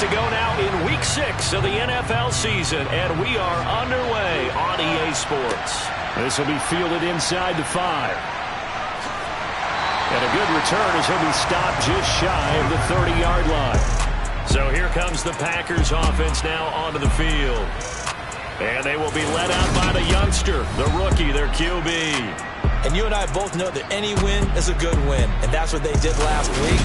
to go now in Week 6 of the NFL season, and we are underway on EA Sports. This will be fielded inside the 5. And a good return as he'll be stopped just shy of the 30-yard line. So here comes the Packers offense now onto the field. And they will be led out by the youngster, the rookie, their QB. And you and I both know that any win is a good win, and that's what they did last week.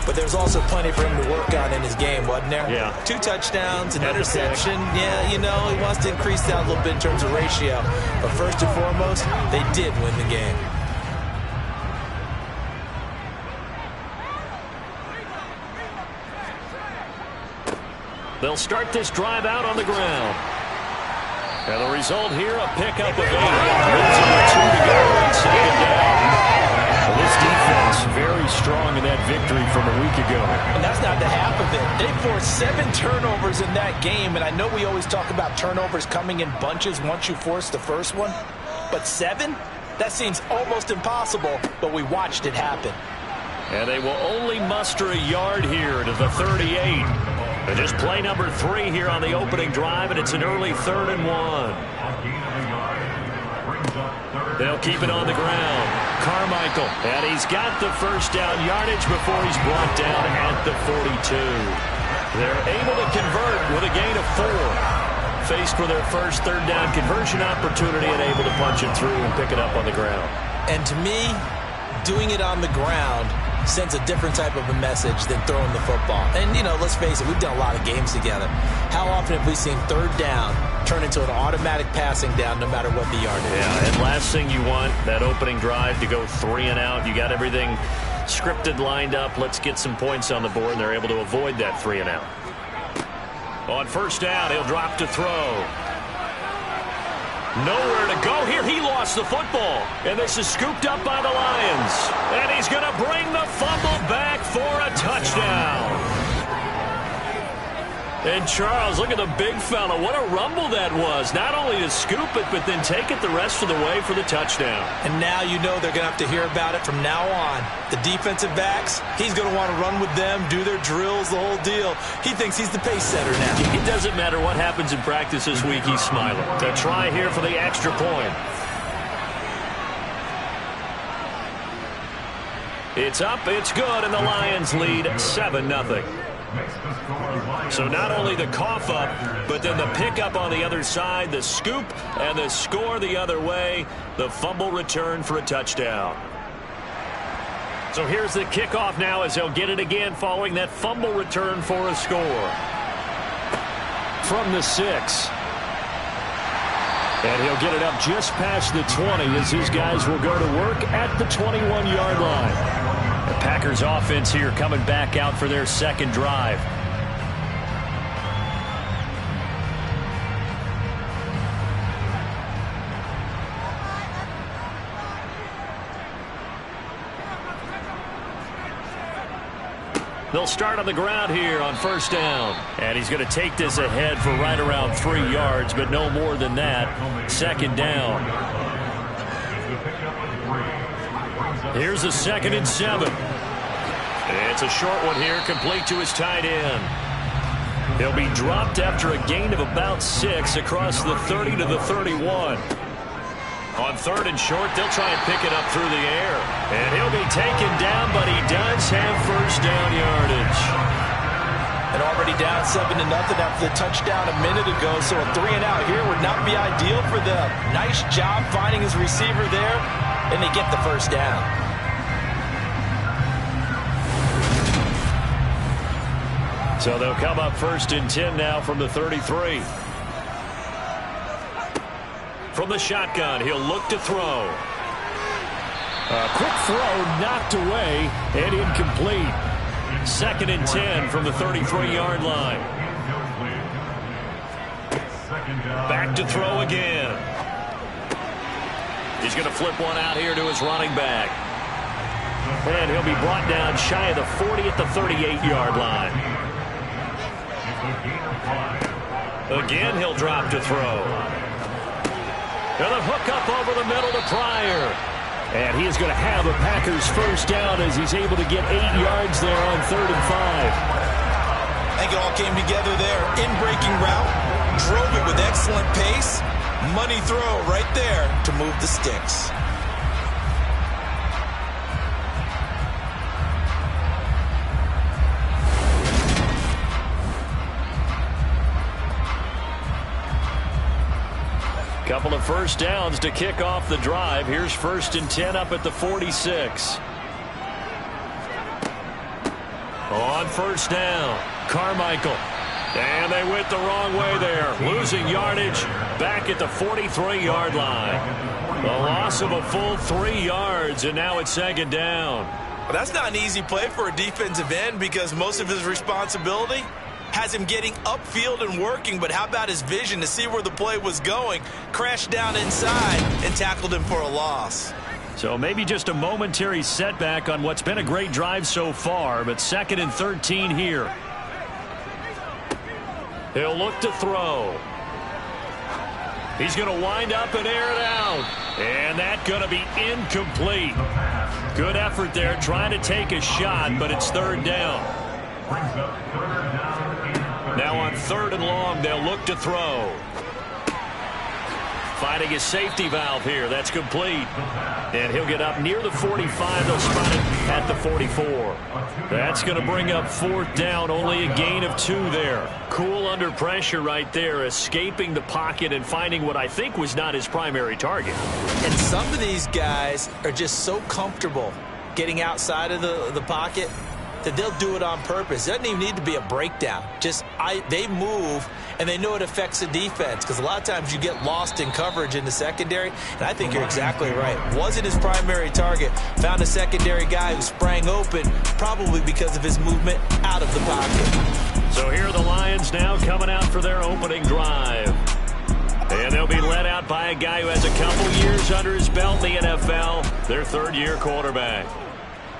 But there's also plenty for him to work on in his game, wasn't there? Yeah. 2 touchdowns, an interception. Yeah, you know, he wants to increase that a little bit in terms of ratio. But first and foremost, they did win the game. They'll start this drive out on the ground. And the result here, a pickup of 8. Leaves him with 2 to go and second down. Well, this defense very strong in that victory from a week ago. And that's not the half of it. They forced 7 turnovers in that game. And I know we always talk about turnovers coming in bunches once you force the first one. But 7? That seems almost impossible. But we watched it happen. And they will only muster a yard here to the 38. And just play number 3 here on the opening drive, and it's an early 3rd and 1. They'll keep it on the ground. Carmichael, and he's got the first down yardage before he's brought down at the 42. They're able to convert with a gain of 4. Faced with their first 3rd down conversion opportunity and able to punch it through and pick it up on the ground. And to me, doing it on the ground sends a different type of a message than throwing the football. And, you know, let's face it, we've done a lot of games together. How often have we seen 3rd down turn into an automatic passing down no matter what the yardage is? Yeah, and last thing you want, that opening drive to go 3 and out. You got everything scripted, lined up. Let's get some points on the board, and they're able to avoid that 3 and out. On first down, he'll drop to throw. Nowhere to go here. He lost the football. And this is scooped up by the Lions. And he's going to bring the fumble back for a touchdown. And Charles, look at the big fella. What a rumble that was. Not only to scoop it, but then take it the rest of the way for the touchdown. And now you know they're going to have to hear about it from now on. The defensive backs, he's going to want to run with them, do their drills, the whole deal. He thinks he's the pace setter now. It doesn't matter what happens in practice this week, he's smiling. To try here for the extra point. It's up, it's good, and the Lions lead 7-0. So not only the cough up, but then the pickup on the other side, the scoop, and the score the other way, the fumble return for a touchdown. So here's the kickoff now as they'll get it again following that fumble return for a score. From the 6. And he'll get it up just past the 20 as his guys will go to work at the 21-yard line. The Packers offense here coming back out for their 2nd drive. They'll start on the ground here on first down. And he's going to take this ahead for right around 3 yards, but no more than that. 2nd down. Here's a 2nd and 7. It's a short one here, complete to his tight end. He'll be dropped after a gain of about 6 across the 30 to the 31. On 3rd and short, they'll try and pick it up through the air. And he'll be taken down, but he does have first down yardage. And already down 7-0 after the touchdown a minute ago, so a 3 and out here would not be ideal for them. Nice job finding his receiver there, and they get the first down. So they'll come up 1st and 10 now from the 33. From the shotgun, he'll look to throw. A quick throw knocked away and incomplete. 2nd and 10 from the 33-yard line. Back to throw again. He's going to flip one out here to his running back. And he'll be brought down shy of the 40 at the 38-yard line. Again, he'll drop to throw. And a hook up over the middle to Pryor. And he is going to have the Packers first down as he's able to get 8 yards there on 3rd and 5. I think it all came together there. In-breaking route, drove it with excellent pace. Money throw right there to move the sticks. Couple of first downs to kick off the drive. Here's 1st and 10 up at the 46. On 1st down, Carmichael. And they went the wrong way there. Losing yardage back at the 43-yard line. The loss of a full 3 yards, and now it's 2nd down. Well, that's not an easy play for a defensive end because most of his responsibility has him getting upfield and working, but how about his vision to see where the play was going? Crashed down inside and tackled him for a loss. So maybe just a momentary setback on what's been a great drive so far, but 2nd and 13 here. He'll look to throw. He's going to wind up and air it out. And that's going to be incomplete. Good effort there trying to take a shot, but it's 3rd down. Now on 3rd and long, they'll look to throw. Finding his safety valve here. That's complete. And he'll get up near the 45. They'll spot it at the 44. That's going to bring up 4th down. Only a gain of 2 there. Cool under pressure right there. Escaping the pocket and finding what I think was not his primary target. And some of these guys are just so comfortable getting outside of the pocket that they'll do it on purpose. It doesn't even need to be a breakdown. They move, and they know it affects the defense because a lot of times you get lost in coverage in the secondary, and I think you're exactly right. Wasn't his primary target. Found a secondary guy who sprang open, probably because of his movement out of the pocket. So here are the Lions now coming out for their opening drive. And they'll be led out by a guy who has a couple years under his belt in the NFL, their 3rd-year quarterback.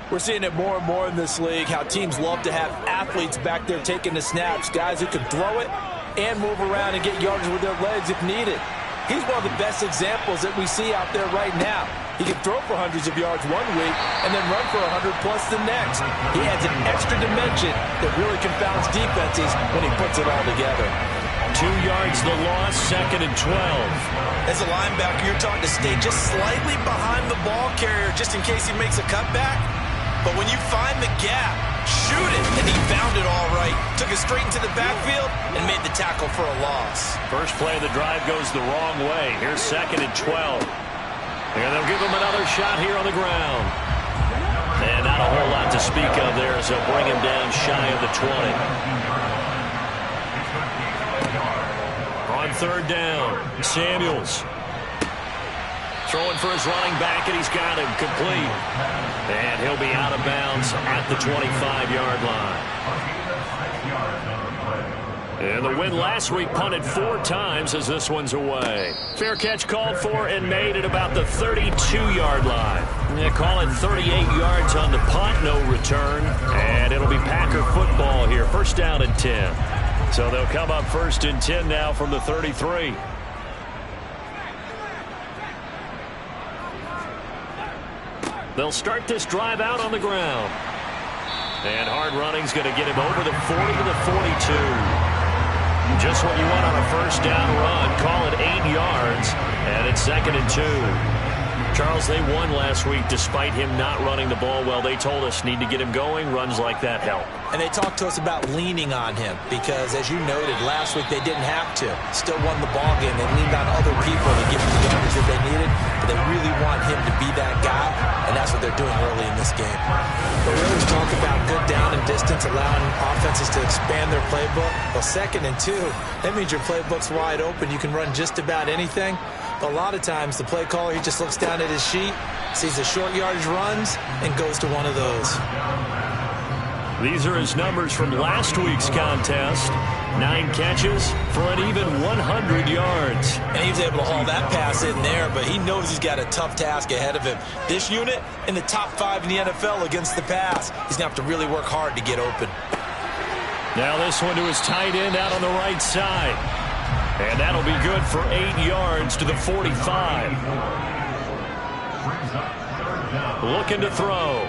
We're seeing it more and more in this league, how teams love to have athletes back there taking the snaps, guys who can throw it and move around and get yards with their legs if needed. He's one of the best examples that we see out there right now. He can throw for hundreds of yards one week and then run for 100-plus the next. He adds an extra dimension that really confounds defenses when he puts it all together. 2 yards the loss, 2nd and 12. As a linebacker, you're taught to stay just slightly behind the ball carrier just in case he makes a cutback. But when you find the gap, shoot it, and he found it all right. Took it straight into the backfield and made the tackle for a loss. First play of the drive goes the wrong way. Here's 2nd and 12. And they'll give him another shot here on the ground. And not a whole lot to speak of there as they'll bring him down shy of the 20. On 3rd down, Samuels. Throwing for his running back, and he's got him complete. And he'll be out of bounds at the 25-yard line. And the win last week punted 4 times as this one's away. Fair catch called for and made at about the 32-yard line. They call it 38 yards on the punt, no return. And it'll be Packer football here, 1st down and 10. So they'll come up 1st and 10 now from the 33. They'll start this drive out on the ground. And hard running's going to get him over the 40 to the 42. Just what you want on a 1st down run. Call it 8 yards. And it's 2nd and 2. Charles, they won last week despite him not running the ball well. They told us need to get him going. Runs like that help. And they talked to us about leaning on him because, as you noted, last week they didn't have to. Still won the ball game. They leaned on other people to give them the yardage that they needed. But they really want him to be that guy, and that's what they're doing early in this game. They always talk about good down and distance, allowing offenses to expand their playbook. Well, 2nd and 2, that means your playbook's wide open. You can run just about anything. But a lot of times, the play caller, he just looks down at his sheet, sees the short yardage runs, and goes to one of those. These are his numbers from last week's contest. 9 catches for an even 100 yards. And he was able to haul that pass in there, but he knows he's got a tough task ahead of him. This unit in the top 5 in the NFL against the pass. He's going to have to really work hard to get open. Now this one to his tight end out on the right side. And that'll be good for 8 yards to the 45. Looking to throw.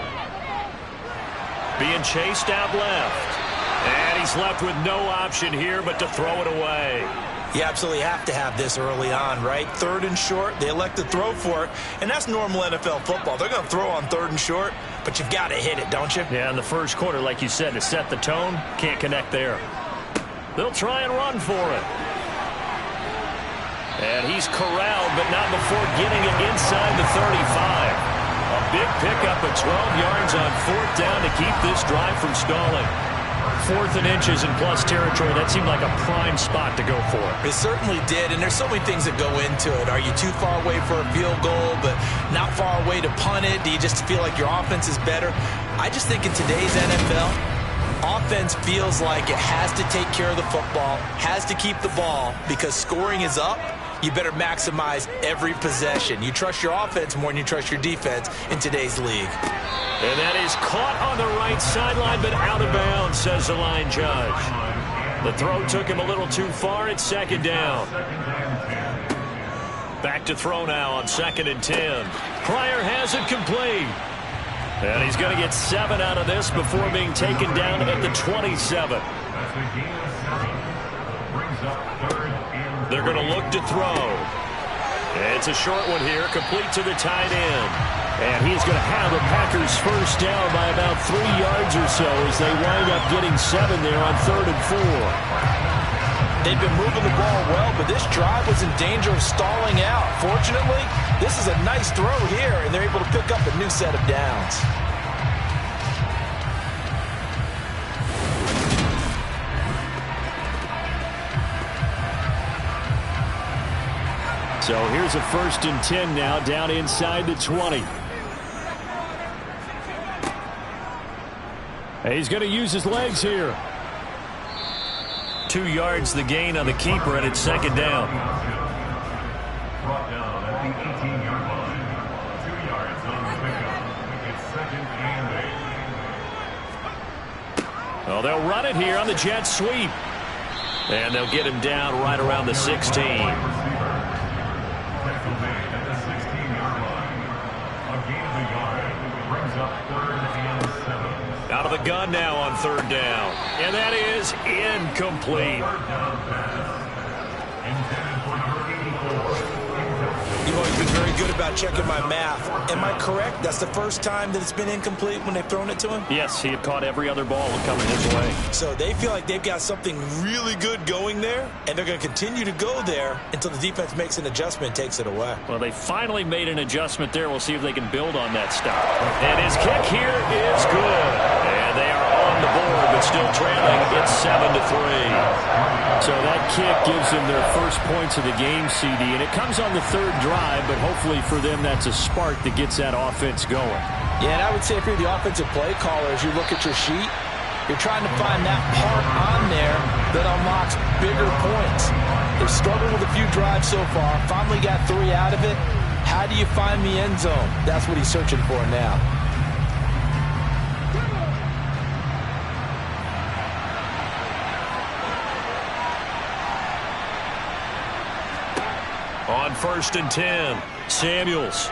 Being chased out left. And he's left with no option here but to throw it away. You absolutely have to have this early on, right? 3rd and short, they elect to throw for it, and that's normal NFL football. They're going to throw on 3rd and short, but you've got to hit it, don't you? Yeah, in the first quarter, like you said, to set the tone, can't connect there. They'll try and run for it. And he's corralled, but not before getting it inside the 35. A big pickup of 12 yards on 4th down to keep this drive from stalling. 4th and inches in plus territory, that seemed like a prime spot to go for. It certainly did, and there's so many things that go into it. Are you too far away for a field goal, but not far away to punt it? Do you just feel like your offense is better? I just think in today's NFL, offense feels like it has to take care of the football, has to keep the ball, because scoring is up. You better maximize every possession. You trust your offense more than you trust your defense in today's league. And that is caught on the right sideline, but out of bounds, says the line judge. The throw took him a little too far. It's 2nd down. Back to throw now on 2nd and 10. Pryor has it complete. And he's going to get 7 out of this before being taken down at the 27. They're going to look to throw. It's a short one here, complete to the tight end. And he's going to have the Packers first down by about 3 yards or so as they wind up getting 7 there on 3rd and 4. They've been moving the ball well, but this drive was in danger of stalling out. Fortunately, this is a nice throw here, and they're able to pick up a new set of downs. So here's a 1st and 10 now, down inside the 20. And he's going to use his legs here. 2 yards the gain on the keeper, and it's 2nd down. Brought down at the 18-yard line. 2 yards on the pickup. It's 2nd and 8. Oh, they'll run it here on the jet sweep. And they'll get him down right around the 16. Out of the gun now on 3rd down. And that is incomplete. You've always been very good about checking my math. Am I correct? That's the first time that it's been incomplete when they've thrown it to him? Yes, he had caught every other ball coming his way. So they feel like they've got something really good going there, and they're going to continue to go there until the defense makes an adjustment and takes it away. Well, they finally made an adjustment there. We'll see if they can build on that stop. And his kick here is good. And they are on the board, but still trailing. It's 7-3. So that kick gives them their first points of the game, CD, and it comes on the 3rd drive, but hopefully for them that's a spark that gets that offense going. Yeah, and I would say if you're the offensive play caller, as you look at your sheet, you're trying to find that part on there that unlocks bigger points. They've struggled with a few drives so far, finally got 3 out of it. How do you find the end zone? That's what he's searching for now. On 1st and 10, Samuels.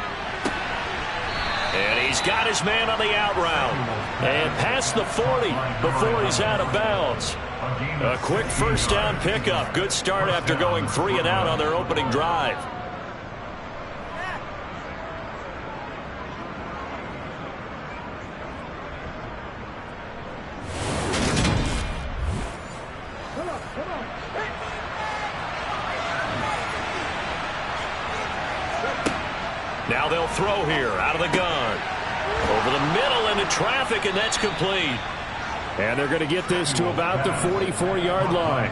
And he's got his man on the out route. And past the 40 before he's out of bounds. A quick first down pickup. Good start after going 3 and out on their opening drive. Now they'll throw here out of the gun. Over the middle into traffic, and that's complete. And they're going to get this to about the 44-yard line.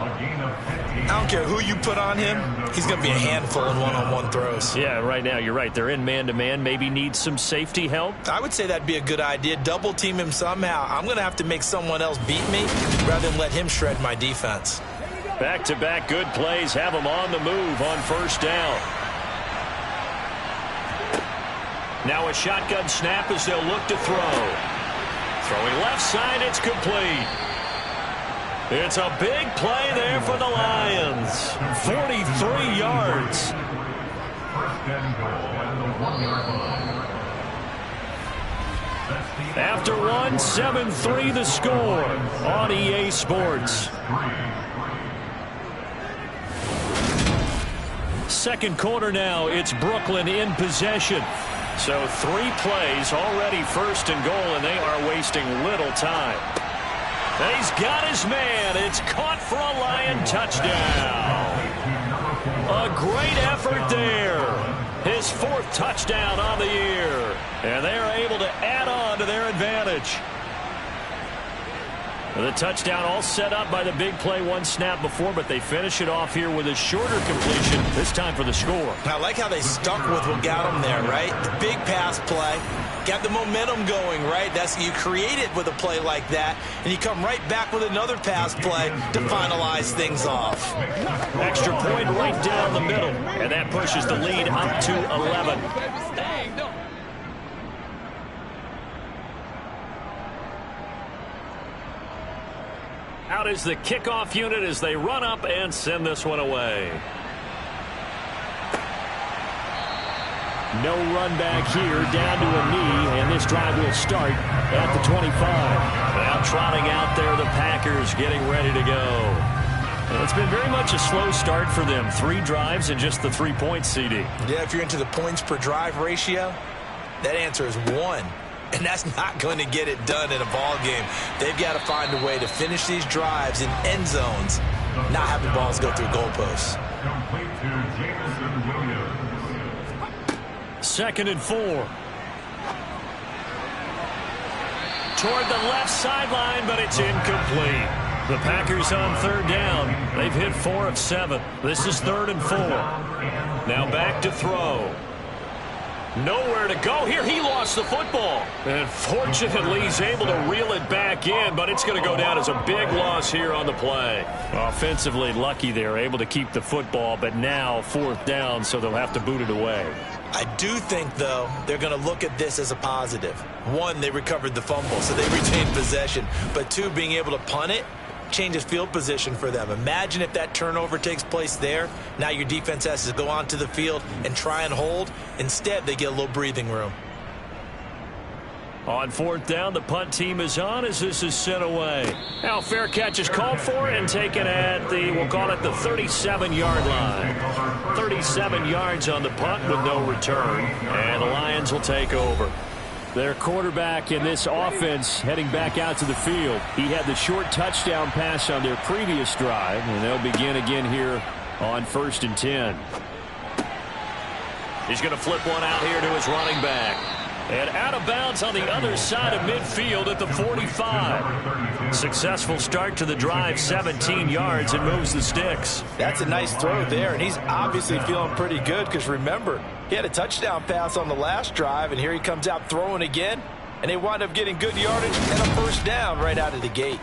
I don't care who you put on him. He's going to be a handful in one-on-one throws. Yeah, right now, you're right. They're in man-to-man. Maybe need some safety help. I would say that'd be a good idea. Double team him somehow. I'm going to have to make someone else beat me rather than let him shred my defense. Back-to-back good plays have him on the move on 1st down. Now a shotgun snap as they'll look to throw. Throwing left side, it's complete. It's a big play there for the Lions. 43 yards. First and goal at the 1-yard line. After one, 7-3 the score on EA Sports. Second quarter now, it's Brooklyn in possession. So 3 plays already first and goal, and they are wasting little time. He's got his man. It's caught for a Lion touchdown. A great effort there. His 4th touchdown on the year. And they are able to add on to their advantage. The touchdown all set up by the big play one snap before, but they finish it off here with a shorter completion, this time for the score. I like how they stuck with what got them there, right? The big pass play, got the momentum going, right? You create it with a play like that, and you come right back with another pass play to finalize things off. Extra point right down the middle, and that pushes the lead up to 11. Out is the kickoff unit as they run up and send this one away. No run back here, down to a knee, and this drive will start at the 25. Now trotting out there, the Packers getting ready to go. And it's been very much a slow start for them. 3 drives and just the 3 points, CD. Yeah, if you're into the points per drive ratio, that answer is 1. And that's not going to get it done in a ball game. They've got to find a way to finish these drives in end zones, not have the balls go through goalposts. Complete to Jameson Williams. 2nd and 4. Toward the left sideline, but it's incomplete. The Packers on 3rd down. They've hit 4 of 7. This is 3rd and 4. Now back to throw. Nowhere to go here. He lost the football. And fortunately, he's able to reel it back in, but it's going to go down as a big loss here on the play. Offensively lucky they're able to keep the football, but now 4th down, so they'll have to boot it away. I do think, though, they're going to look at this as a positive. 1, they recovered the fumble, so they retained possession. But 2, being able to punt it changes field position for them. Imagine if that turnover takes place there. Now your defense has to go onto the field and try and hold. Instead, they get a little breathing room. On 4th down, the punt team is on as this is sent away. Now fair catch is called for and taken at the, we'll call it the 37-yard line. 37 yards on the punt with no return. And the Lions will take over. Their quarterback in this offense heading back out to the field. He had the short touchdown pass on their previous drive, and they'll begin again here on 1st and 10. He's going to flip one out here to his running back. And out of bounds on the other side of midfield at the 45. Successful start to the drive, 17 yards, and moves the sticks. That's a nice throw there, and he's obviously feeling pretty good because, remember, he had a touchdown pass on the last drive, and here he comes out throwing again, and they wind up getting good yardage and a 1st down right out of the gate.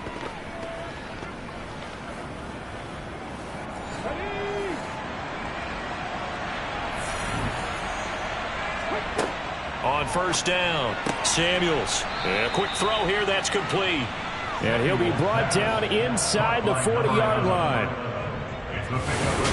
On 1st down, Samuels. And a quick throw here, that's complete. And he'll be brought down inside the 40-yard line.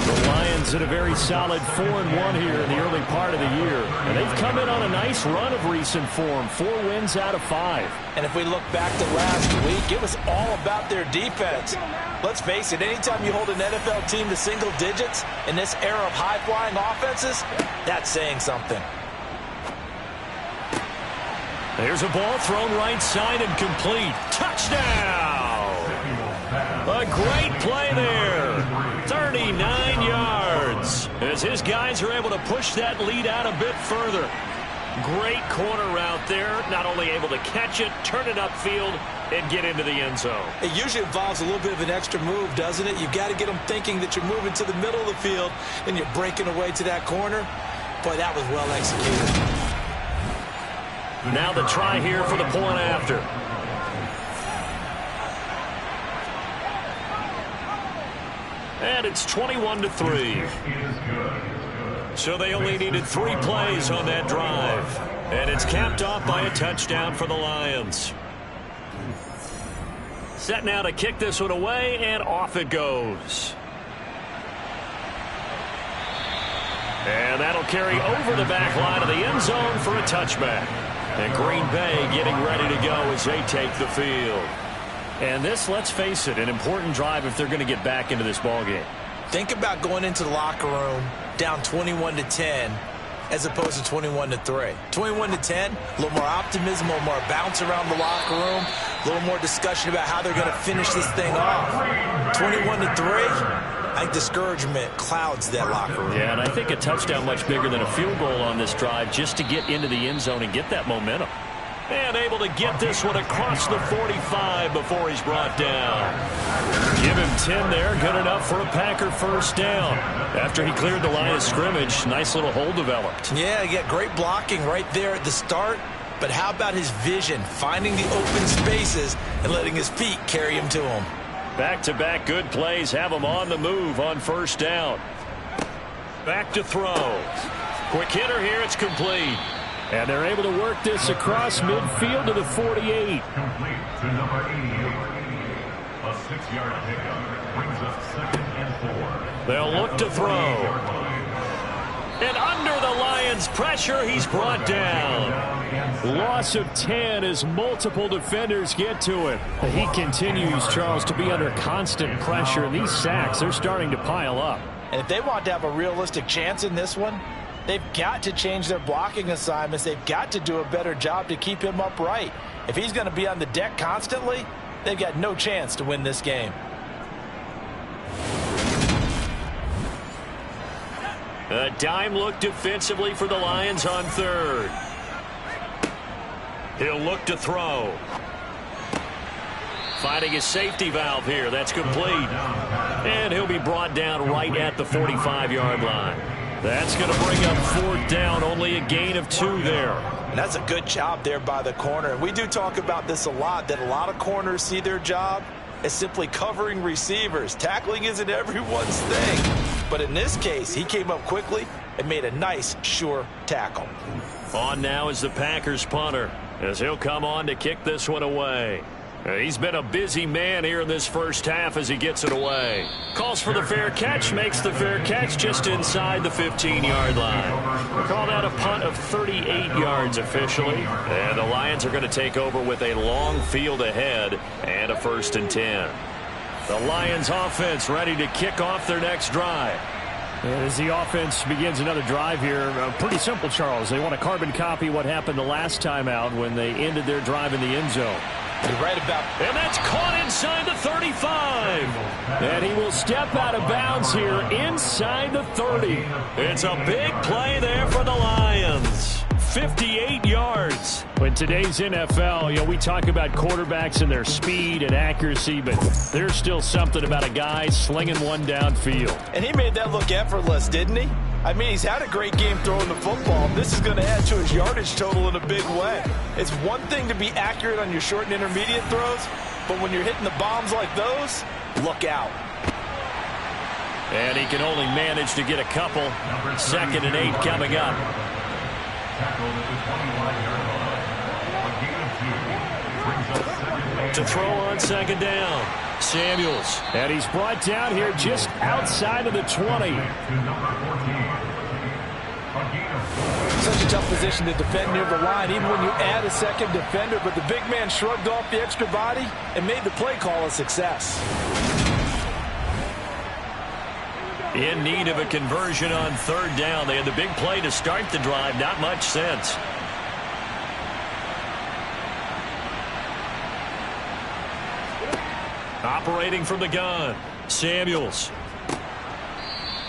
The Lions in a very solid 4-1 here in the early part of the year. And they've come in on a nice run of recent form, 4 wins out of 5. And if we look back to last week, it was all about their defense. Let's face it, anytime you hold an NFL team to single digits in this era of high-flying offenses, that's saying something. There's a ball thrown right side and complete. Touchdown! A great play there. 39 yards. As his guys are able to push that lead out a bit further. Great corner route there. Not only able to catch it, turn it upfield, and get into the end zone. It usually involves a little bit of an extra move, doesn't it? You've got to get them thinking that you're moving to the middle of the field and you're breaking away to that corner. Boy, that was well executed. Now the try here for the point after. And it's 21-3. So they only needed 3 plays on that drive. And it's capped off by a touchdown for the Lions. Set now to kick this one away, and off it goes. And that'll carry over the back line of the end zone for a touchback. And Green Bay getting ready to go as they take the field. And this, let's face it, an important drive if they're going to get back into this ballgame. Think about going into the locker room down 21-10 as opposed to 21-3. 21-10, a little more optimism, a little more bounce around the locker room, a little more discussion about how they're going to finish this thing off. 21-3. I think discouragement clouds that locker room. Yeah, and I think a touchdown much bigger than a field goal on this drive just to get into the end zone and get that momentum. And able to get this one across the 45 before he's brought down. Give him 10 there. Good enough for a Packer first down. After he cleared the line of scrimmage, nice little hole developed. Yeah, he got great blocking right there at the start. But how about his vision, finding the open spaces and letting his feet carry him to him. Back-to-back good plays have him on the move on first down. Back to throw. Quick hitter here. It's complete. And they're able to work this across midfield to the 48. Complete to number 88. A 6-yard pickup brings up 2nd and 4. They'll look to throw. And under the Lions' pressure, he's brought down. Loss of 10 as multiple defenders get to him. He continues, Charles, to be under constant pressure. And these sacks, they're starting to pile up. And if they want to have a realistic chance in this one, they've got to change their blocking assignments. They've got to do a better job to keep him upright. If he's going to be on the deck constantly, they've got no chance to win this game. A dime look defensively for the Lions on third. He'll look to throw. Finding his safety valve here. That's complete. And he'll be brought down right at the 45-yard line. That's going to bring up 4th down. Only a gain of 2 there. And that's a good job there by the corner. And we do talk about this a lot, that a lot of corners see their job as simply covering receivers. Tackling isn't everyone's thing. But in this case, he came up quickly and made a nice, sure tackle. On now is the Packers punter, as he'll come on to kick this one away. He's been a busy man here in this first half as he gets it away. Calls for the fair catch, makes the fair catch just inside the 15-yard line. We'll call that a punt of 38 yards officially. And the Lions are going to take over with a long field ahead and a 1st and 10. The Lions offense ready to kick off their next drive. And as the offense begins another drive here, pretty simple, Charles. They want to carbon copy what happened the last time out when they ended their drive in the end zone. You're right about. And that's caught inside the 35. And he will step out of bounds here inside the 30. It's a big play there for the Lions. 58 yards. In today's NFL, we talk about quarterbacks and their speed and accuracy, but there's still something about a guy slinging one downfield. And he made that look effortless, didn't he? I mean, he's had a great game throwing the football. This is going to add to his yardage total in a big way. It's one thing to be accurate on your short and intermediate throws, but when you're hitting the bombs like those, look out. And he can only manage to get a couple. 2nd and 8 coming up. Tackled at the 21-yard line. A gain of 2 brings up 2nd. To throw on 2nd down. Samuels. And he's brought down here just outside of the 20. To number 14. A gain of 4. Such a tough position to defend near the line, even when you add a second defender, but the big man shrugged off the extra body and made the play call a success. In need of a conversion on 3rd down. They had the big play to start the drive. Not much sense. Operating from the gun. Samuels.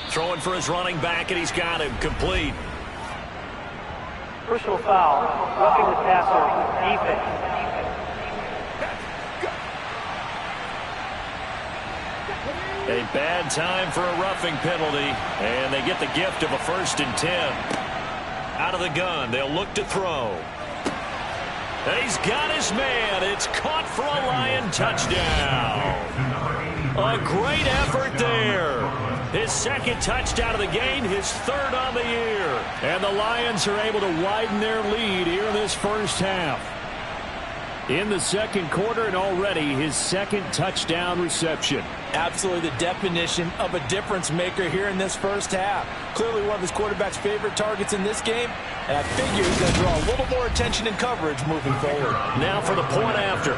Throwing for his running back, and he's got him. Complete. Personal foul. Roughing the passer. Defense. A bad time for a roughing penalty, and they get the gift of a 1st and 10. Out of the gun, they'll look to throw. And he's got his man. It's caught for a Lion touchdown. A great effort there. His 2nd touchdown of the game, his 3rd on the year. And the Lions are able to widen their lead here in this first half. In the 2nd quarter, and already his 2nd touchdown reception. Absolutely the definition of a difference maker here in this first half. Clearly one of his quarterback's favorite targets in this game, and I figure he's going to draw a little more attention and coverage moving forward. Now for the point after.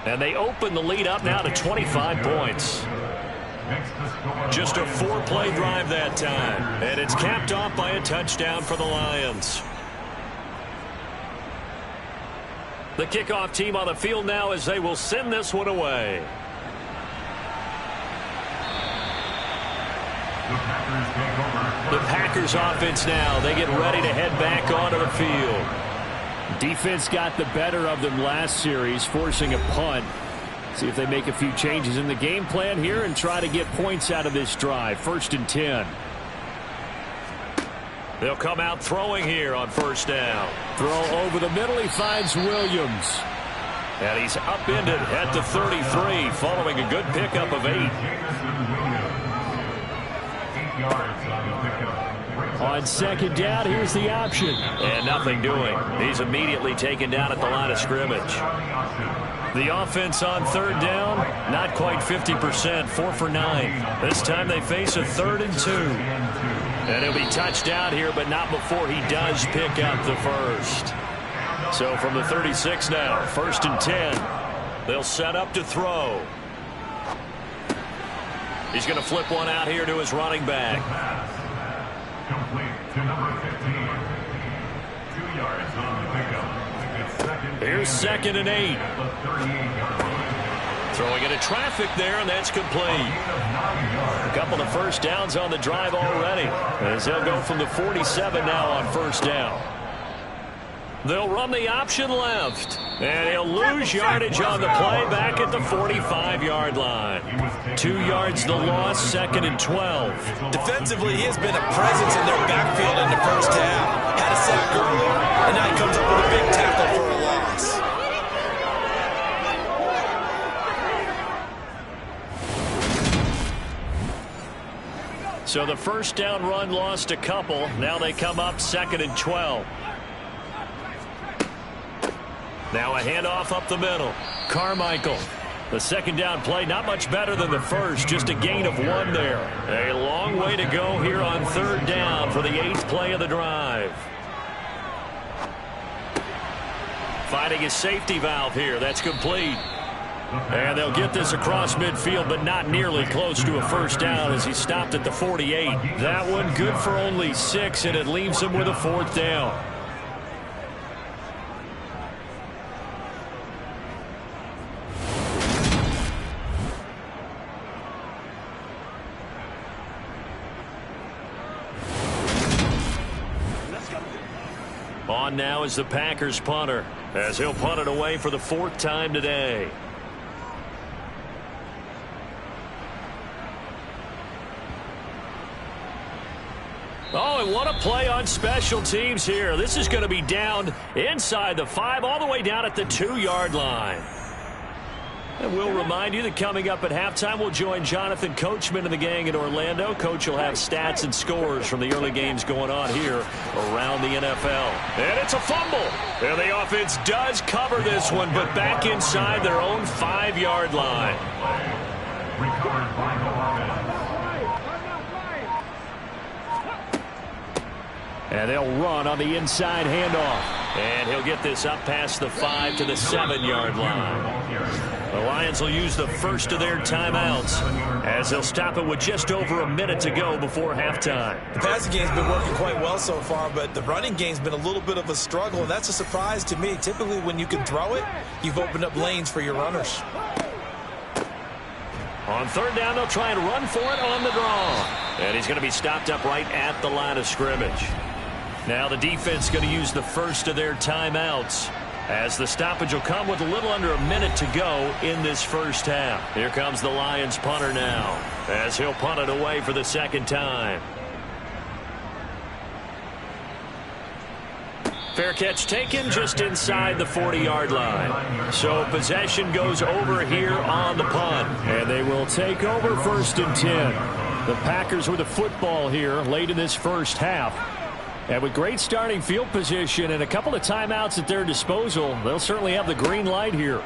And they open the lead up now to 25 points. Just a 4-play drive that time. And it's capped off by a touchdown for the Lions. The kickoff team on the field now as they will send this one away. The Packers offense now. They get ready to head back onto the field. Defense got the better of them last series, forcing a punt. See if they make a few changes in the game plan here and try to get points out of this drive. 1st and 10. They'll come out throwing here on first down. Throw over the middle. He finds Williams. And he's upended at the 33 following a good pickup of 8. 8 yards on the pickup. On 2nd down, here's the option. And nothing doing. He's immediately taken down at the line of scrimmage. The offense on 3rd down, not quite 50%, 4 for 9. This time they face a 3rd and 2. And he'll be touched out here, but not before he does pick up the first. So from the 36 now, 1st and 10. They'll set up to throw. He's going to flip one out here to his running back. Complete to number 15. 2 yards on the pickup. Here's 2nd and 8. Throwing into traffic there, and that's complete. A couple of first downs on the drive already, as they'll go from the 47 now on 1st down. They'll run the option left, and he'll lose yardage on the play back at the 45-yard line. 2 yards the loss, 2nd and 12. Defensively, he has been a presence in their backfield in the first half. Had a sack earlier, and now he comes up with a big tackle for a loss. So the first down run lost a couple. Now they come up 2nd and 12. Now a handoff up the middle. Carmichael. The 2nd down play not much better than the first. Just a gain of 1 there. A long way to go here on 3rd down for the 8th play of the drive. Finding his safety valve here. That's complete. And they'll get this across midfield, but not nearly close to a first down as he stopped at the 48. That one good for only 6, and it leaves him with a 4th down. On now is the Packers punter, as he'll punt it away for the 4th time today. Oh, and what a play on special teams here. This is going to be down inside the 5, all the way down at the 2-yard line. And we'll remind you that coming up at halftime, we'll join Jonathan Coachman and the gang in Orlando. Coach will have stats and scores from the early games going on here around the NFL. And it's a fumble. And the offense does cover this one, but back inside their own 5-yard line. Recovered by the offense. And they'll run on the inside handoff. And he'll get this up past the 5 to the 7-yard line. The Lions will use the first of their timeouts as they'll stop it with just over a minute to go before halftime. The passing game's been working quite well so far, but the running game's been a little bit of a struggle, and that's a surprise to me. Typically, when you can throw it, you've opened up lanes for your runners. On 3rd down, they'll try and run for it on the draw. And he's going to be stopped up right at the line of scrimmage. Now the defense going to use the first of their timeouts, as the stoppage will come with a little under a minute to go in this first half. Here comes the Lions punter now, as he'll punt it away for the 2nd time. Fair catch taken just inside the 40-yard line. So possession goes over here on the punt. And they will take over 1st and 10. The Packers with a football here late in this first half. And with great starting field position and a couple of timeouts at their disposal, they'll certainly have the green light here.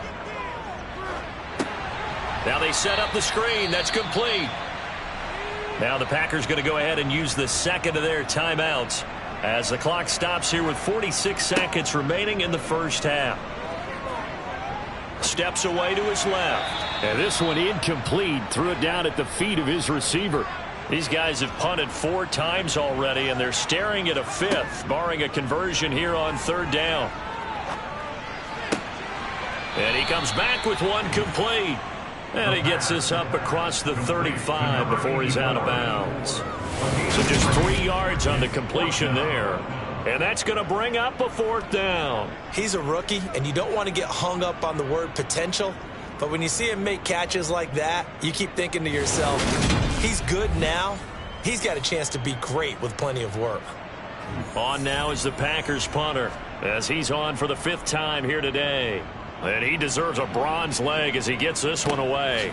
Now they set up the screen. That's complete. Now the Packers going to go ahead and use the second of their timeouts as the clock stops here with 46 seconds remaining in the first half. Steps away to his left. And this one incomplete. Threw it down at the feet of his receiver. These guys have punted 4 times already, and they're staring at a 5th, barring a conversion here on 3rd down. And he comes back with one complete. And he gets this up across the 35 before he's out of bounds. So just 3 yards on the completion there. And that's going to bring up a 4th down. He's a rookie, and you don't want to get hung up on the word potential. But when you see him make catches like that, you keep thinking to yourself, he's good now. He's got a chance to be great with plenty of work. On now is the Packers punter as he's on for the 5th time here today. And he deserves a bronze leg as he gets this one away.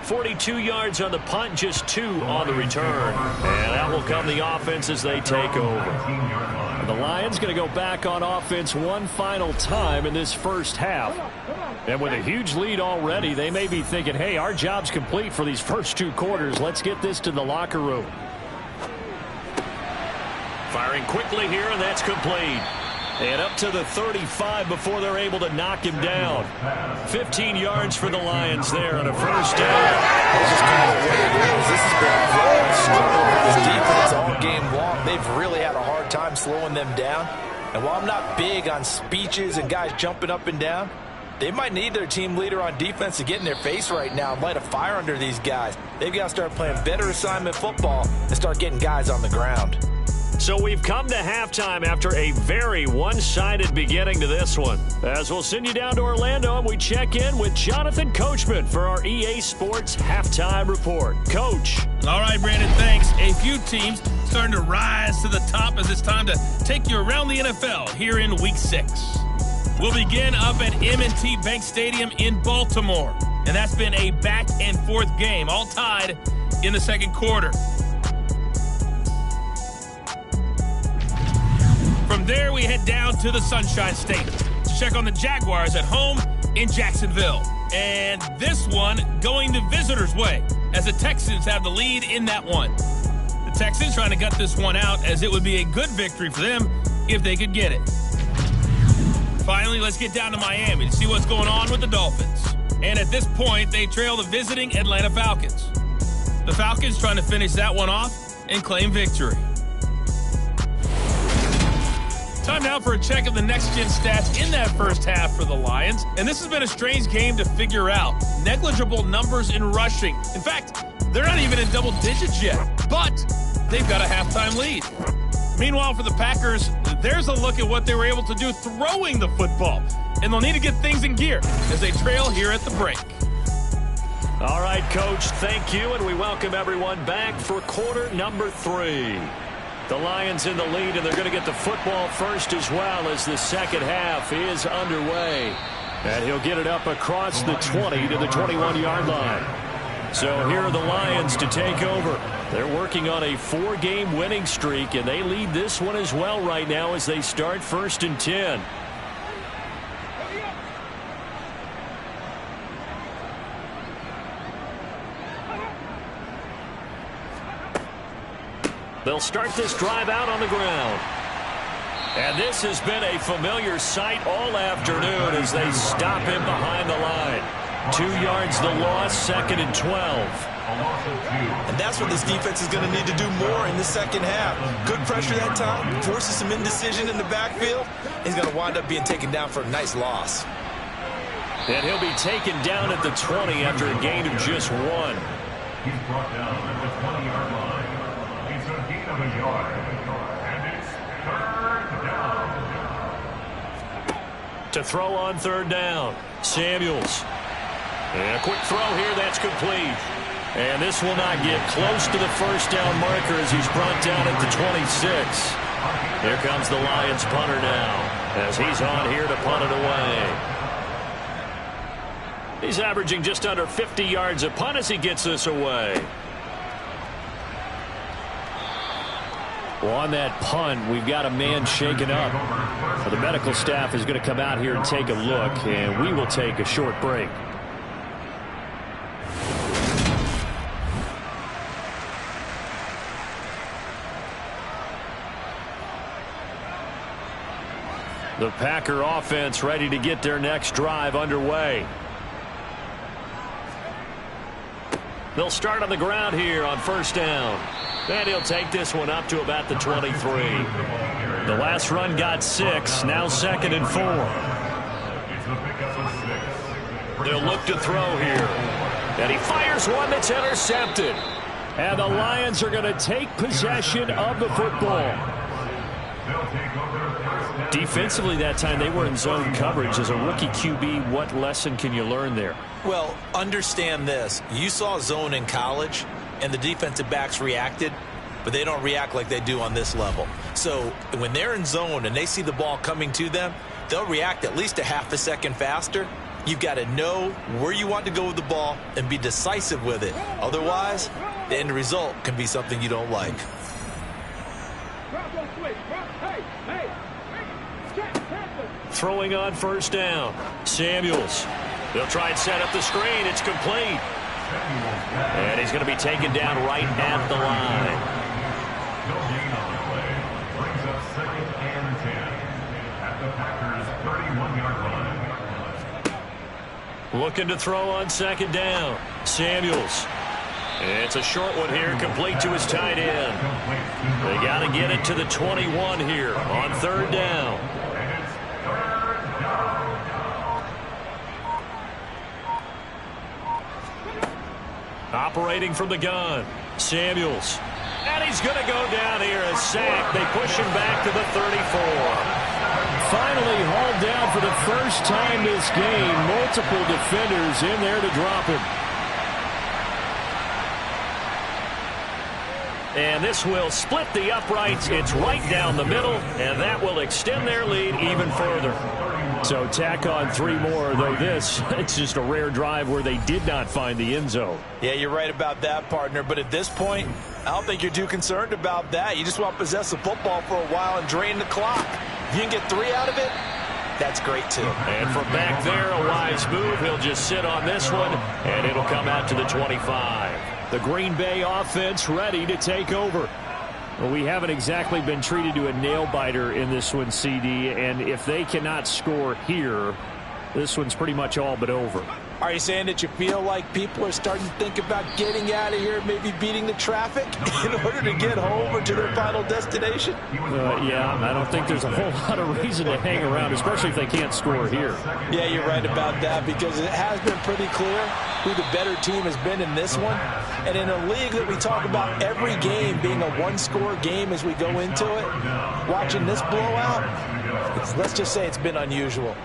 42 yards on the punt, just 2 on the return. And that will come the offense as they take over. The Lions going to go back on offense one final time in this first half. And with a huge lead already, they may be thinking, hey, our job's complete for these first 2 quarters. Let's get this to the locker room. Firing quickly here, and that's complete. And up to the 35 before they're able to knock him down. 15 yards for the Lions there on a first down. This is kind of what it is. This has been a very struggle with this defense all game long. They've really had a hard time slowing them down. And while I'm not big on speeches and guys jumping up and down, they might need their team leader on defense to get in their face right now and light a fire under these guys. They've got to start playing better assignment football and start getting guys on the ground. So we've come to halftime after a very one-sided beginning to this one. As we'll send you down to Orlando and we check in with Jonathan Coachman for our EA Sports Halftime Report. Coach. All right, Brandon, thanks. A few teams starting to rise to the top as it's time to take you around the NFL here in Week 6. We'll begin up at M&T Bank Stadium in Baltimore. And that's been a back-and-forth game, all tied in the second quarter. From there, we head down to the Sunshine State to check on the Jaguars at home in Jacksonville. And this one going the visitors' way as the Texans have the lead in that one. The Texans trying to gut this one out as it would be a good victory for them if they could get it. Finally, let's get down to Miami to see what's going on with the Dolphins. And at this point, they trail the visiting Atlanta Falcons. The Falcons trying to finish that one off and claim victory. Time now for a check of the next-gen stats in that first half for the Lions. And this has been a strange game to figure out. Negligible numbers in rushing. In fact, they're not even in double digits yet. But they've got a halftime lead. Meanwhile, for the Packers, there's a look at what they were able to do throwing the football. And they'll need to get things in gear as they trail here at the break. All right, Coach, thank you. And we welcome everyone back for quarter number 3. The Lions in the lead, and they're going to get the football first as well as the second half is underway. And he'll get it up across the 20 to the 21-yard line. So here are the Lions to take over. They're working on a 4-game winning streak, and they lead this one as well right now as they start 1st and 10. They'll start this drive out on the ground. And this has been a familiar sight all afternoon as they stop him behind the line. 2 yards the loss, 2nd and 12. And that's what this defense is going to need to do more in the second half. Good pressure that time, forces some indecision in the backfield. He's going to wind up being taken down for a nice loss. And he'll be taken down at the 20 after a gain of just 1. He's brought down at the 20-yard line. It's a gain of a yard. And it's 3rd down. To throw on 3rd down, Samuels. And a quick throw here, that's complete. And this will not get close to the first down marker as he's brought down at the 26. Here comes the Lions punter now as he's on here to punt it away. He's averaging just under 50 yards a punt as he gets this away. Well, on that punt, we've got a man shaken up. Well, the medical staff is going to come out here and take a look, and we will take a short break. The Packer offense ready to get their next drive underway. They'll start on the ground here on first down. And he'll take this one up to about the 23. The last run got 6. Now 2nd and 4. They'll look to throw here. And he fires one that's intercepted. And the Lions are going to take possession of the football. Defensively that time, they were in zone coverage. As a rookie QB, what lesson can you learn there? Well, understand this. You saw zone in college, and the defensive backs reacted, but they don't react like they do on this level. So when they're in zone and they see the ball coming to them, they'll react at least a half a second faster. You've got to know where you want to go with the ball and be decisive with it. Otherwise, the end result can be something you don't like. Throwing on first down. Samuels. They'll try and set up the screen. It's complete. And he's going to be taken down right at the line. No gain on the play. Brings up 2nd and 10 at the Packers' 31-yard line. Looking to throw on 2nd down. Samuels. It's a short one here, complete to his tight end. They got to get it to the 21 here on 3rd down. Operating from the gun. Samuels. And he's going to go down here, a sack. They push him back to the 34. Finally hauled down for the first time this game. Multiple defenders in there to drop him. And this will split the uprights. It's right down the middle, and that will extend their lead even further. So tack on 3 more, though it's just a rare drive where they did not find the end zone. Yeah, you're right about that, partner. But at this point, I don't think you're too concerned about that. You just want to possess the football for a while and drain the clock. If you can get 3 out of it, that's great, too. And from back there, a wise move. He'll just sit on this one, and it'll come out to the 25. The Green Bay offense ready to take over. Well, we haven't exactly been treated to a nail-biter in this one, CD, and if they cannot score here, this one's pretty much all but over. Are you saying that you feel like people are starting to think about getting out of here, maybe beating the traffic in order to get home or to their final destination? Yeah, I don't think there's a whole lot of reason to hang around, especially if they can't score here. Yeah, you're right about that, because it has been pretty clear who the better team has been in this one. And in a league that we talk about every game being a one-score game as we go into it, watching this blowout, let's just say it's been unusual.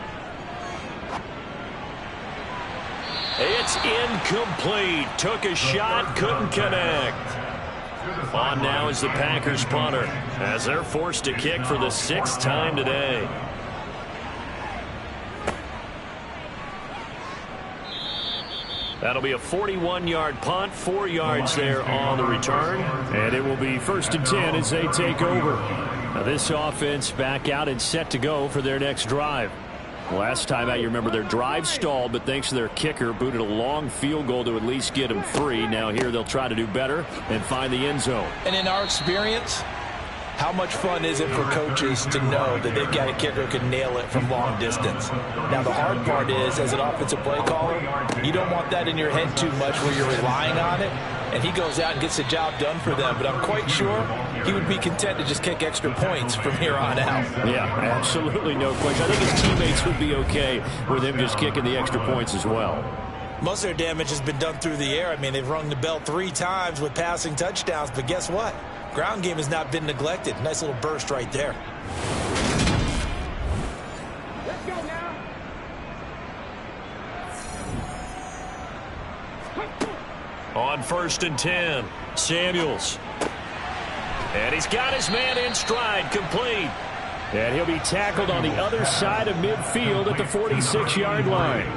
It's incomplete. Took a shot, couldn't connect. On now is the Packers punter, as they're forced to kick for the 6th time today. That'll be a 41-yard punt, 4 yards there on the return. And it will be 1st and 10 as they take over. Now this offense back out and set to go for their next drive. Last time out, you remember their drive stalled, but thanks to their kicker, booted a long field goal to at least get them free. Now here they'll try to do better and find the end zone. And in our experience, how much fun is it for coaches to know that they've got a kicker who can nail it from long distance? Now, the hard part is, as an offensive play caller, you don't want that in your head too much where you're relying on it, and he goes out and gets the job done for them. But I'm quite sure he would be content to just kick extra points from here on out. Yeah, absolutely no question. I think his teammates would be okay with him just kicking the extra points as well. Most of their damage has been done through the air. I mean, they've rung the bell 3 times with passing touchdowns, but guess what? Ground game has not been neglected. Nice little burst right there. Let's go now. On 1st and 10, Samuels. And he's got his man in stride, complete. And he'll be tackled on the other side of midfield at the 46-yard line.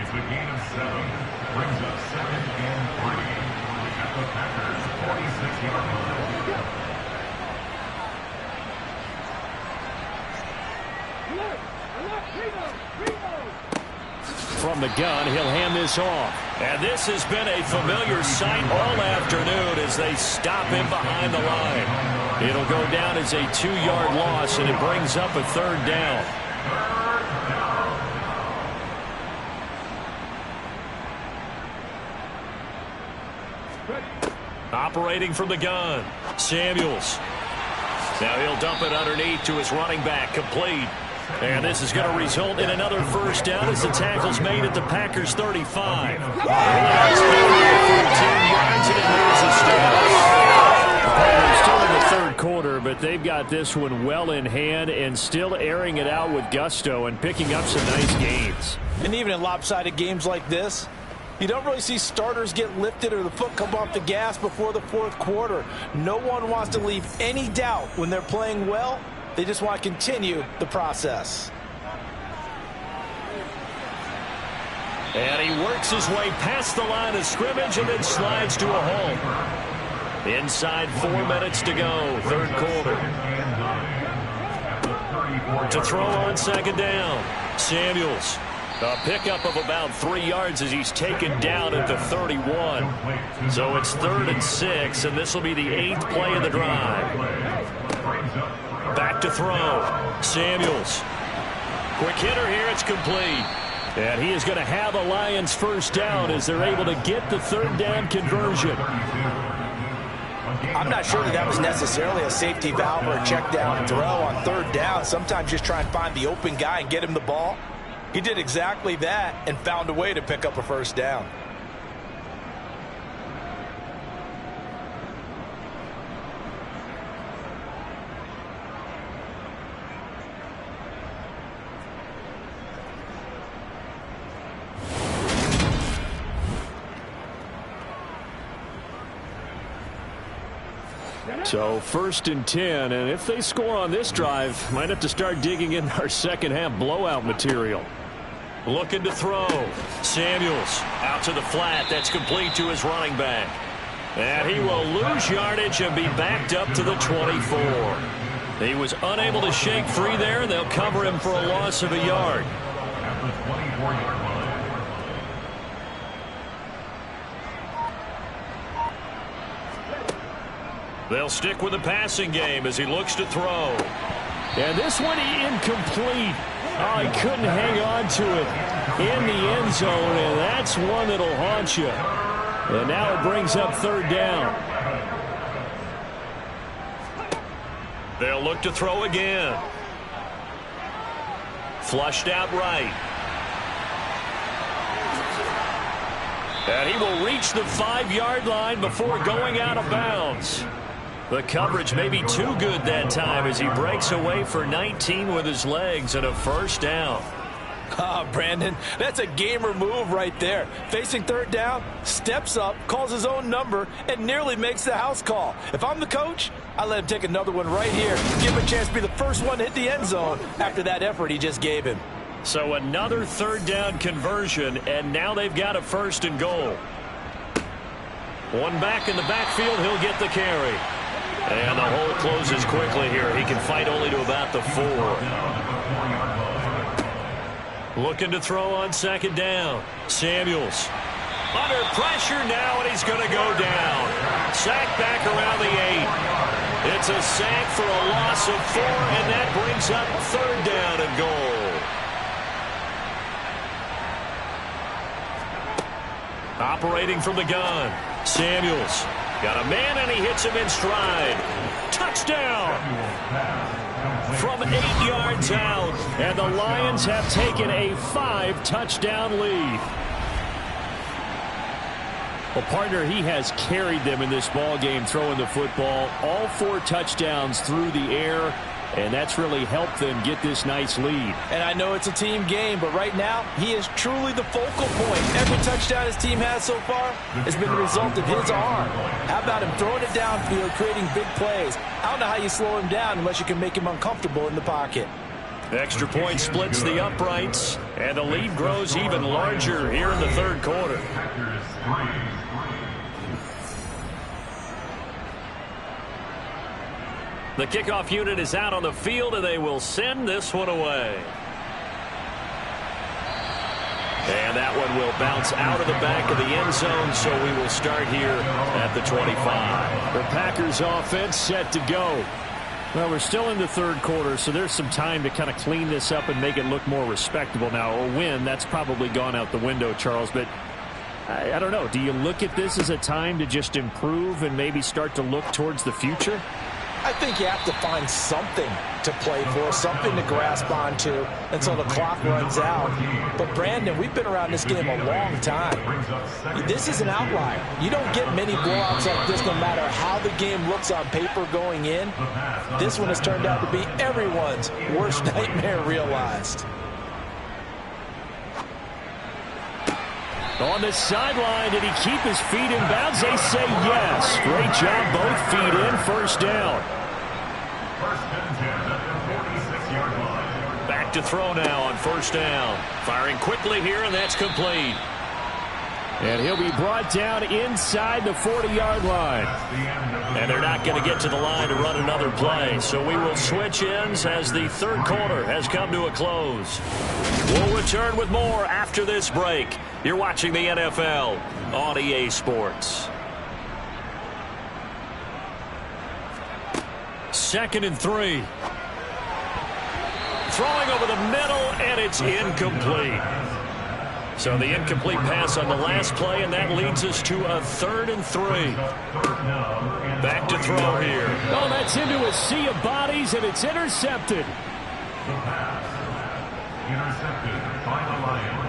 It's a gain of 7. Brings up 2nd and 3 at the Packers' 46-yard line. from the gun. He'll hand this off. And this has been a familiar sight all afternoon as they stop him behind the line. It'll go down as a 2-yard loss, and it brings up a 3rd down. Operating from the gun, Samuels. Now he'll dump it underneath to his running back, complete. And this is going to result in another 1st down as the tackle's made at the Packers 35. They're still in the 3rd quarter, but they've got this one well in hand and still airing it out with gusto and picking up some nice gains. And even in lopsided games like this, you don't really see starters get lifted or the foot come off the gas before the 4th quarter. No one wants to leave any doubt when they're playing well. They just want to continue the process. And he works his way past the line of scrimmage and then slides to a hole. Inside 4 minutes to go, 3rd quarter. To throw on 2nd down, Samuels. A pickup of about 3 yards as he's taken down at the 31. So it's 3rd and 6, and this will be the 8th play of the drive. Back to throw. Samuels. Quick hitter here. It's complete. And he is going to have a Lions 1st down as they're able to get the 3rd down conversion. I'm not sure that was necessarily a safety valve or a check down throw on 3rd down. Sometimes just try and find the open guy and get him the ball. He did exactly that and found a way to pick up a 1st down. So 1st and 10, and if they score on this drive, might have to start digging in our 2nd half blowout material. Looking to throw. Samuels out to the flat. That's complete to his running back. And he will lose yardage and be backed up to the 24. He was unable to shake free there, and they'll cover him for a loss of a yard. At the 24-yard line. They'll stick with the passing game as he looks to throw. And this one incomplete. Oh, he couldn't hang on to it in the end zone, and that's one that'll haunt you. And now it brings up 3rd down. They'll look to throw again. Flushed out right. And he will reach the 5-yard line before going out of bounds. The coverage may be too good that time as he breaks away for 19 with his legs and a 1st down. Brandon, that's a gamer move right there. Facing 3rd down, steps up, calls his own number, and nearly makes the house call. If I'm the coach, I let him take another one right here. Give him a chance to be the first one to hit the end zone after that effort he just gave him. So another 3rd down conversion, and now they've got a 1st and goal. One back in the backfield, he'll get the carry. And the hole closes quickly here. He can fight only to about the 4. Looking to throw on 2nd down. Samuels. Under pressure now, and he's going to go down. Sack back around the 8. It's a sack for a loss of 4, and that brings up 3rd down and goal. Operating from the gun. Samuels. Got a man, and he hits him in stride. Touchdown! From 8 yards out, and the Lions have taken a 5-touchdown lead. Well, partner, he has carried them in this ball game throwing the football. All 4 touchdowns through the air, and that's really helped them get this nice lead. And I know it's a team game, but right now, he is truly the focal point. Every touchdown his team has so far has been the result of his arm. How about him throwing it downfield, creating big plays? I don't know how you slow him down unless you can make him uncomfortable in the pocket. Extra point splits the uprights, and the lead grows even larger here in the 3rd quarter. The kickoff unit is out on the field, and they will send this one away. And that one will bounce out of the back of the end zone, so we will start here at the 25. The Packers offense set to go. Well, we're still in the third quarter, so there's some time to kind of clean this up and make it look more respectable now. A win, that's probably gone out the window, Charles, but I don't know. Do you look at this as a time to just improve and maybe start to look towards the future? I think you have to find something to play for, something to grasp onto until the clock runs out. But, Brandon, we've been around this game a long time. This is an outlier. You don't get many blowouts like this no matter how the game looks on paper going in. This one has turned out to be everyone's worst nightmare realized. On the sideline, did he keep his feet in bounds? They say yes. Great job, both feet in, first down. Back to throw now on first down. Firing quickly here, and that's complete. And he'll be brought down inside the 40-yard line. And they're not going to get to the line to run another play. So we will switch ends as the third quarter has come to a close. We'll return with more after this break. You're watching the NFL on EA Sports. 2nd and 3. Throwing over the middle, and it's incomplete. So the incomplete pass on the last play, and that leads us to a 3rd and 3. Back to throw here. Oh, that's into a sea of bodies, and it's intercepted.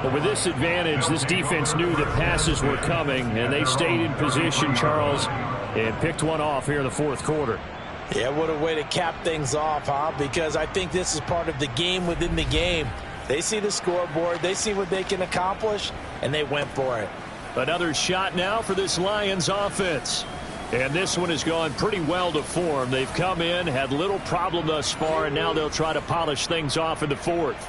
But with this advantage, this defense knew that passes were coming, and they stayed in position, Charles, and picked one off here in the fourth quarter. Yeah, what a way to cap things off, huh? Because I think this is part of the game within the game. They see the scoreboard, they see what they can accomplish, and they went for it. Another shot now for this Lions offense. And this one has gone pretty well to form. They've come in, had little problem thus far, and now they'll try to polish things off in the fourth.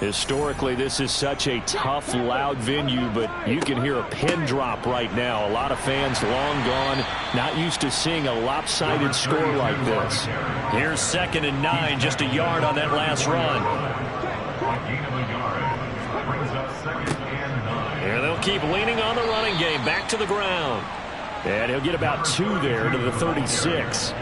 Historically, this is such a tough, loud venue, but you can hear a pin drop right now. A lot of fans long gone, not used to seeing a lopsided score like this. Here's 2nd and 9, just a yard on that last run. And they'll keep leaning on the running game, back to the ground. And he'll get about 2 there to the 36.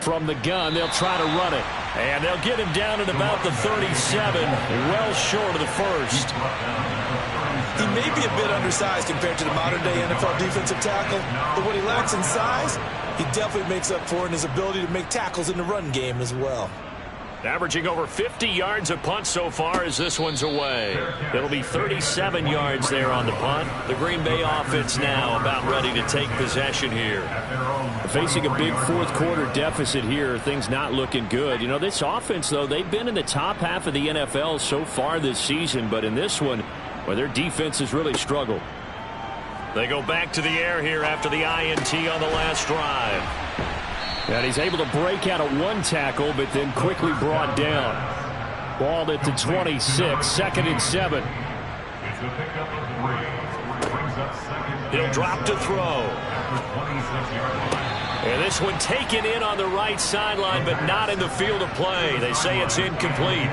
From the gun, they'll try to run it. And they'll get him down at about the 37, well short of the first. He may be a bit undersized compared to the modern-day NFL defensive tackle, but what he lacks in size, he definitely makes up for in his ability to make tackles in the run game as well. Averaging over 50 yards a punt so far as this one's away. It'll be 37 yards there on the punt. The Green Bay offense now about ready to take possession here. Facing a big fourth quarter deficit here, things not looking good. You know, this offense, though, they've been in the top half of the NFL so far this season, but in this one, well, their defense has really struggled. They go back to the air here after the INT on the last drive. And he's able to break out of one tackle, but then quickly brought down. Ball at the 26, 2nd and 7. He'll drop to throw. And this one taken in on the right sideline, but not in the field of play. They say it's incomplete.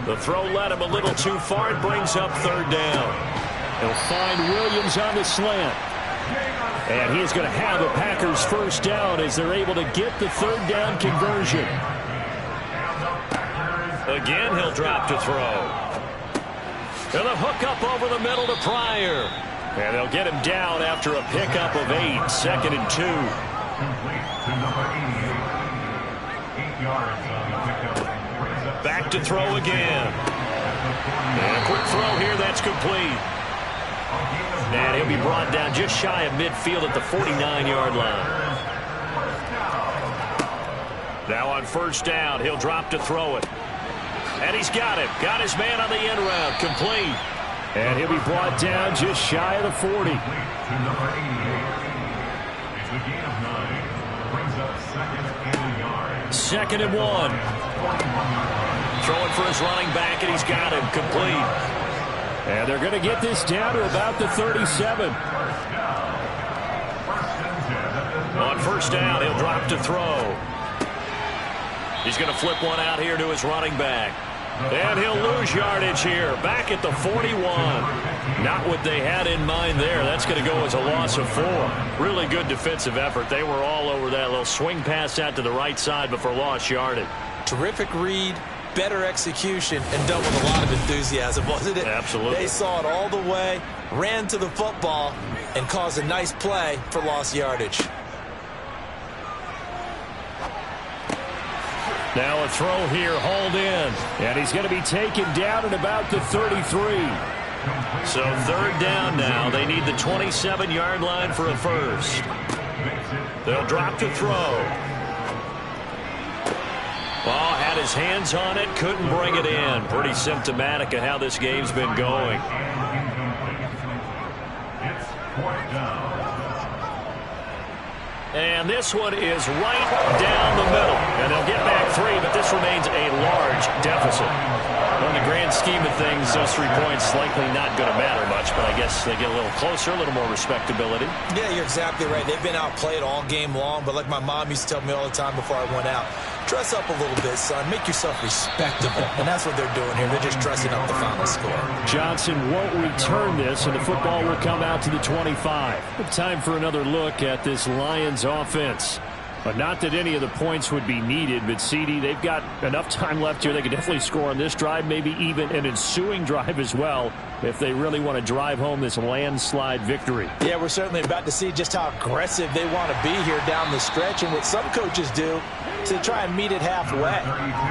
The throw led him a little too far. It brings up 3rd down. He'll find Williams on the slant. And he's going to have the Packers first down as they're able to get the 3rd down conversion. Again, he'll drop to throw. And a hook up over the middle to Pryor. And they'll get him down after a pickup of 8, 2nd and 2. Back to throw again. And a quick throw here, that's complete. And he'll be brought down just shy of midfield at the 49-yard line. Now on first down, he'll drop to throw it. And he's got it. Got his man on the end route. Complete. And he'll be brought down just shy of the 40. Second and 1. Throwing for his running back, and he's got him. Complete. And they're going to get this down to about the 37. On first down, he'll drop to throw. He's going to flip one out here to his running back. And he'll lose yardage here, back at the 41. Not what they had in mind there. That's going to go as a loss of 4. Really good defensive effort. They were all over that little swing pass out to the right side before lost yardage. Terrific read, better execution, and done with a lot of enthusiasm, wasn't it? Absolutely. They saw it all the way, ran to the football, and caused a nice play for lost yardage. Now a throw here, hauled in. And he's going to be taken down at about the 33. So 3rd down now. They need the 27-yard line for a first. They'll drop the throw. Ball had his hands on it, couldn't bring it in. Pretty symptomatic of how this game's been going. It's 4th down. And this one is right down the middle. And they'll get back 3, but this remains a large deficit. Well, in the grand scheme of things, those 3 points likely not going to matter much, but I guess they get a little closer, a little more respectability. Yeah, you're exactly right. They've been outplayed all game long, but like my mom used to tell me all the time before I went out, dress up a little bit, son. Make yourself respectable. And that's what they're doing here. They're just dressing up the final score. Johnson won't return this, and the football will come out to the 25. Time for another look at this Lions offense. But not that any of the points would be needed, but CD, they've got enough time left here. They could definitely score on this drive, maybe even an ensuing drive as well, if they really want to drive home this landslide victory. Yeah, we're certainly about to see just how aggressive they want to be here down the stretch. And what some coaches do is they try and meet it halfway,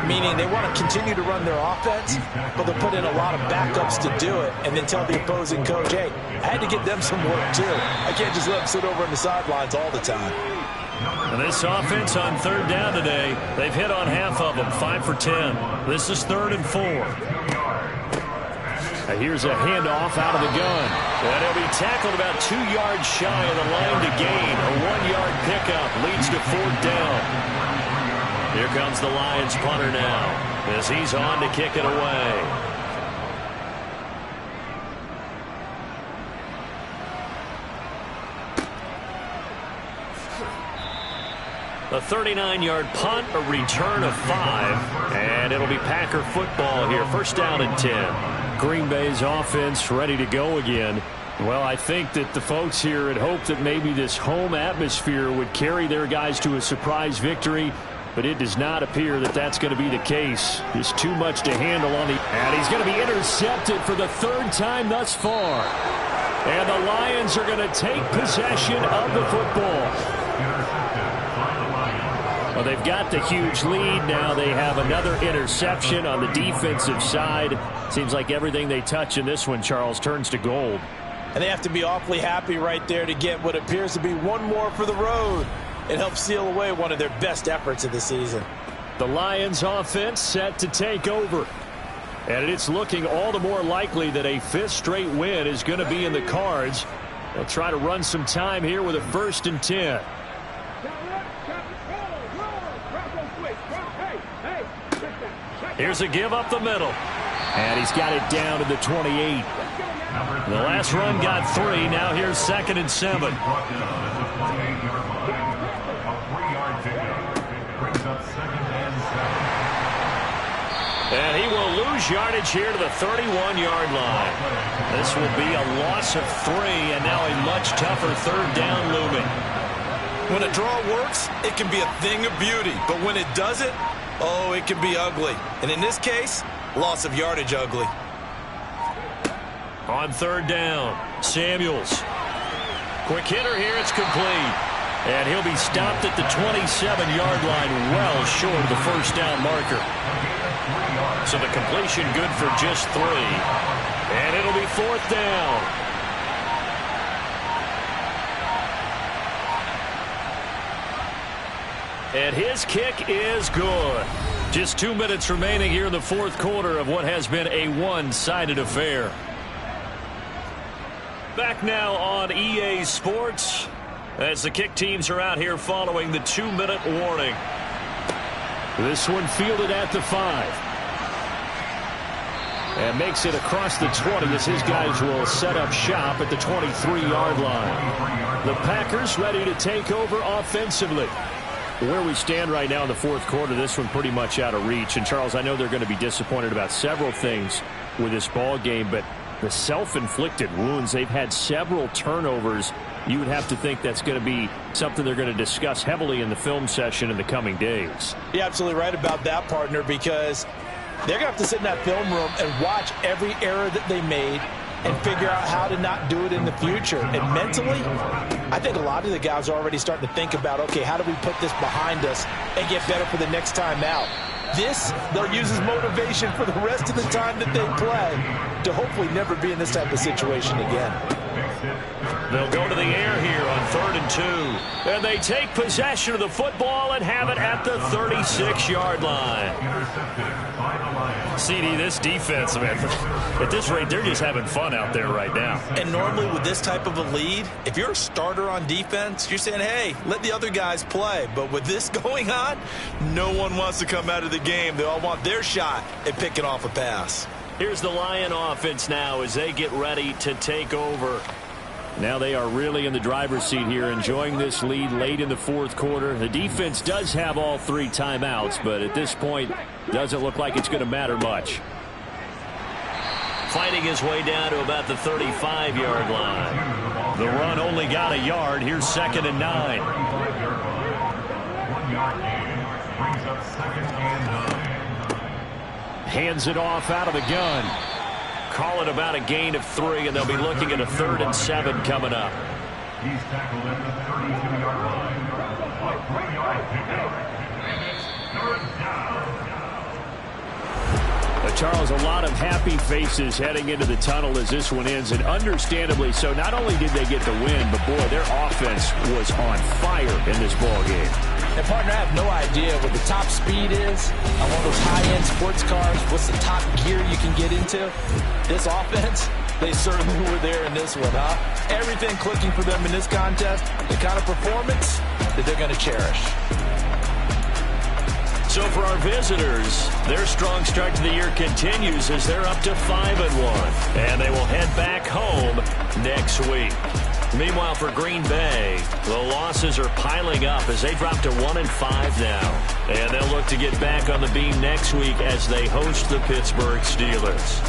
meaning they want to continue to run their offense, but they'll put in a lot of backups to do it, and then tell the opposing coach, hey, I had to get them some work too. I can't just let them sit over on the sidelines all the time. And this offense on 3rd down today, they've hit on half of them, 5 for 10. This is 3rd and 4. Now here's a handoff out of the gun. And he'll be tackled about 2 yards shy of the line to gain. A 1-yard pickup leads to 4th down. Here comes the Lions punter now as he's on to kick it away. A 39-yard punt, a return of 5, and it'll be Packer football here. 1st down and 10. Green Bay's offense ready to go again. Well, I think that the folks here had hoped that maybe this home atmosphere would carry their guys to a surprise victory, but it does not appear that that's going to be the case. There's too much to handle on the... And he's going to be intercepted for the 3rd time thus far. And the Lions are going to take possession of the football. Well, they've got the huge lead. Now they have another interception on the defensive side. Seems like everything they touch in this one, Charles, turns to gold. And they have to be awfully happy right there to get what appears to be one more for the road. It helps seal away one of their best efforts of the season. The Lions offense set to take over. And it's looking all the more likely that a 5th straight win is going to be in the cards. They'll try to run some time here with a 1st and 10. Here's a give up the middle. And he's got it down to the 28. The last run got 3. Now here's 2nd and 7. And he will lose yardage here to the 31-yard line. This will be a loss of 3, and now a much tougher 3rd down looming. When a draw works, it can be a thing of beauty. But when it doesn't, oh, it can be ugly. And in this case, loss of yardage ugly. On 3rd down, Samuels. Quick hitter here, it's complete. And he'll be stopped at the 27-yard line, well short of the 1st down marker. So the completion good for just 3. And it'll be 4th down. And his kick is good. Just 2 minutes remaining here in the 4th quarter of what has been a one-sided affair. Back now on EA Sports as the kick teams are out here following the 2-minute warning. This one fielded at the 5. And makes it across the 20 as his guys will set up shop at the 23-yard line. The Packers ready to take over offensively. Where we stand right now in the fourth quarter, this one pretty much out of reach. And, Charles, I know they're going to be disappointed about several things with this ball game, but the self-inflicted wounds, they've had several turnovers. You would have to think that's going to be something they're going to discuss heavily in the film session in the coming days. You're absolutely right about that, partner, because they're going to have to sit in that film room and watch every error that they made and figure out how to not do it in the future. And mentally, I think a lot of the guys are already starting to think about, okay, how do we put this behind us and get better for the next time out? This, they'll use as motivation for the rest of the time that they play to hopefully never be in this type of situation again. They'll go to the air here on 3rd and 2. And they take possession of the football and have it at the 36-yard line. CD, this defense, man, at this rate, they're just having fun out there right now. And normally with this type of a lead, if you're a starter on defense, you're saying, hey, let the other guys play. But with this going on, no one wants to come out of the game. They all want their shot at picking off a pass. Here's the Lion offense now as they get ready to take over. Now they are really in the driver's seat here, enjoying this lead late in the fourth quarter. The defense does have all 3 timeouts, but at this point, doesn't look like it's going to matter much. Fighting his way down to about the 35-yard line. The run only got a yard. Here's 2nd and 9. 1 yard gain brings up 2nd and 9. Hands it off out of the gun. Call it about a gain of 3, and they'll be looking at a 3rd and 7 coming up. He's tackled at the 32-yard line. A 3-yard pickup. And it's 3rd down. Charles, a lot of happy faces heading into the tunnel as this one ends, and understandably so. Not only did they get the win, but, boy, their offense was on fire in this ball game. And, partner, I have no idea what the top speed is on one of those high-end sports cars. What's the top gear you can get into? This offense, they certainly were there in this one, huh? Everything clicking for them in this contest, the kind of performance that they're going to cherish. So for our visitors, their strong start to the year continues as they're up to 5-1. And they will head back home next week. Meanwhile, for Green Bay, the losses are piling up as they drop to 1-5 now. And they'll look to get back on the beam next week as they host the Pittsburgh Steelers.